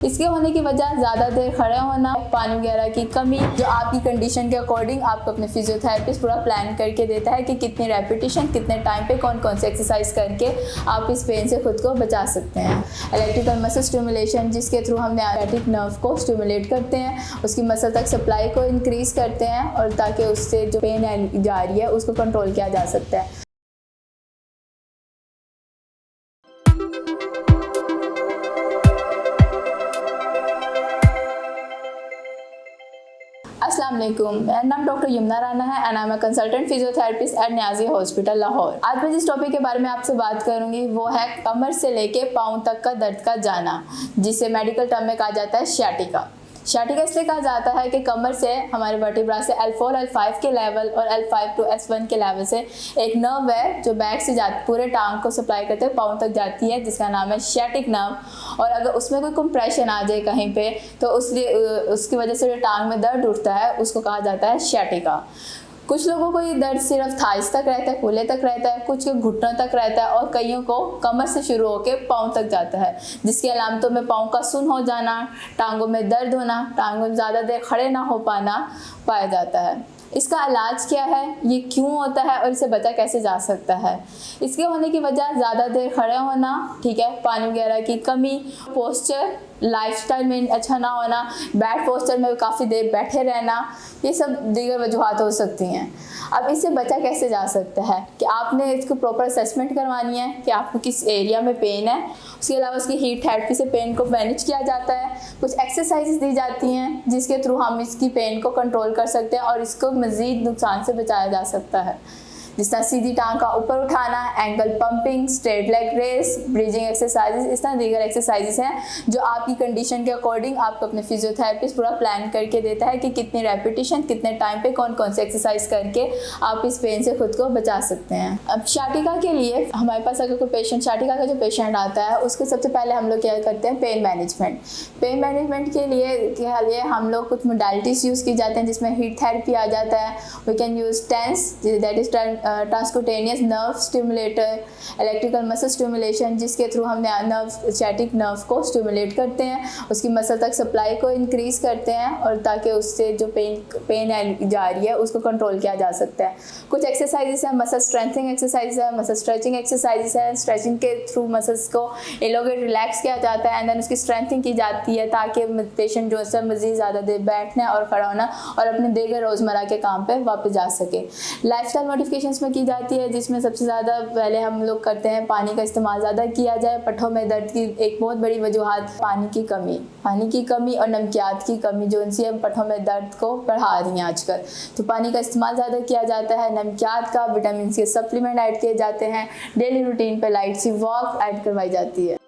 इसके होने की वजह ज़्यादा देर खड़े होना, पानी वगैरह की कमी, जो आपकी कंडीशन के अकॉर्डिंग आपको अपने फिजियोथेरेपिस्ट पूरा प्लान करके देता है कि कितनी रेपिटेशन कितने टाइम पे कौन कौन से एक्सरसाइज करके आप इस पेन से खुद को बचा सकते हैं। इलेक्ट्रिकल मसल स्टिमुलेशन, जिसके थ्रू हम सियाटिक नर्व को स्टिमुलेट करते हैं, उसकी मसल तक सप्लाई को इंक्रीज़ करते हैं और ताकि उससे जो पेन जा रही है उसको कंट्रोल किया जा सकता है। अस्सलाम वालेकुम, मेरा नाम डॉक्टर यमुना राना है and I am a consultant physiotherapist at Niazia hospital Lahore. आज मैं जिस टॉपिक के बारे में आपसे बात करूंगी वो है कमर से लेके पाँव तक का दर्द का जाना, जिसे मेडिकल टर्म में कहा जाता है सियाटिका। सियाटिका इसलिए कहा जाता है कि कमर से हमारे वर्टिब्रा से L4 L5 के लेवल और L5 to S1 के लेवल से एक नर्व है जो बैक से पूरे टांग को सप्लाई करते हुए पाँव तक जाती है, जिसका नाम है सियाटिक नर्व। और अगर उसमें कोई कंप्रेशन आ जाए कहीं पे तो उसकी वजह से जो टांग में दर्द उठता है उसको कहा जाता है सियाटिका। कुछ लोगों को ये दर्द सिर्फ थाइस तक रहता है, कूल्हे तक रहता है, कुछ के घुटनों तक रहता है और कईयों को कमर से शुरू होकर पाँव तक जाता है, जिसकी अलामतों में पाँव का सुन्न हो जाना, टांगों में दर्द होना, टांगों में ज़्यादा देर खड़े ना हो पाना पाया जाता है। इसका इलाज क्या है, ये क्यों होता है और इसे बचा कैसे जा सकता है? इसके होने की वजह ज़्यादा देर खड़े होना, ठीक है, पानी वगैरह की कमी, पोस्चर, लाइफस्टाइल में अच्छा ना होना, बैड पोस्चर में काफ़ी देर बैठे रहना, ये सब दीगर वजूहात हो सकती हैं। अब इससे बचा कैसे जा सकता है कि आपने इसको प्रॉपर असेसमेंट करवानी है कि आपको किस एरिया में पेन है। उसके अलावा उसकी हीट थेरेपी से पेन को मैनेज किया जाता है, कुछ एक्सरसाइजेस दी जाती हैं जिसके थ्रू हम इसकी पेन को कंट्रोल कर सकते हैं और इसको मज़ीद नुकसान से बचाया जा सकता है, जिस तरह सीधी टांग का ऊपर उठाना, ankle pumping, straight leg raise, bridging exercises, इस तरह दीगर एक्सरसाइजेस हैं जो आपकी कंडीशन के अकॉर्डिंग आपको अपने फिजियोथेरेपिस्ट पूरा प्लान करके देता है कि कितनी रेपिटेशन कितने टाइम पे कौन कौन से एक्सरसाइज करके आप इस पेन से खुद को बचा सकते हैं। अब सियाटिका के लिए हमारे पास अगर कोई पेशेंट, सियाटिका का जो पेशेंट आता है उसको सबसे पहले हम लोग क्या करते हैं, पेन मैनेजमेंट। पेन मैनेजमेंट के लिए हम लोग कुछ मोडालिटीज़ यूज़ की जाते हैं जिसमें हीट थेरेपी आ जाता है। We can use TENS, that is transcutaneous nerve stimulator, electrical muscle stimulation, जिसके थ्रू हम सियाटिक नर्व को स्टिमुलेट करते हैं, उसकी मसल तक सप्लाई को इंक्रीज़ करते हैं और ताकि उससे जो पेन जा रही है उसको कंट्रोल किया जा सकता है। कुछ एक्सरसाइजेस हैं, मसल स्ट्रेंथनिंग एक्सरसाइज है, मसल स्ट्रेचिंग एक्सरसाइजेस है। स्ट्रेचिंग के थ्रू मसल्स को एलोगेट रिलैक्स किया जाता है एंड देन उसकी स्ट्रेंथनिंग की जाती है ताकि पेशेंट जो है मज़ीद ज़्यादा देर बैठना और खड़ा होना और अपने दीगर रोज़मर्रा के काम पर वापस जा सके। लाइफस्टाइल मॉडिफिकेशंस में की जाती है जिसमें सबसे ज़्यादा पहले हम लोग करते हैं पानी का इस्तेमाल ज़्यादा किया जाए। पट्ठों में दर्द की एक बहुत बड़ी वजूहात पानी की कमी और नमकियात की कमी जो उनसे पट्ठों में दर्द को बढ़ा रही हैं आजकल, तो पानी का इस्तेमाल ज़्यादा किया जाता है। नमकियात का, विटामिन के सप्लीमेंट ऐड किए जाते हैं। डेली रूटीन पे लाइट सी वॉक ऐड करवाई जाती है।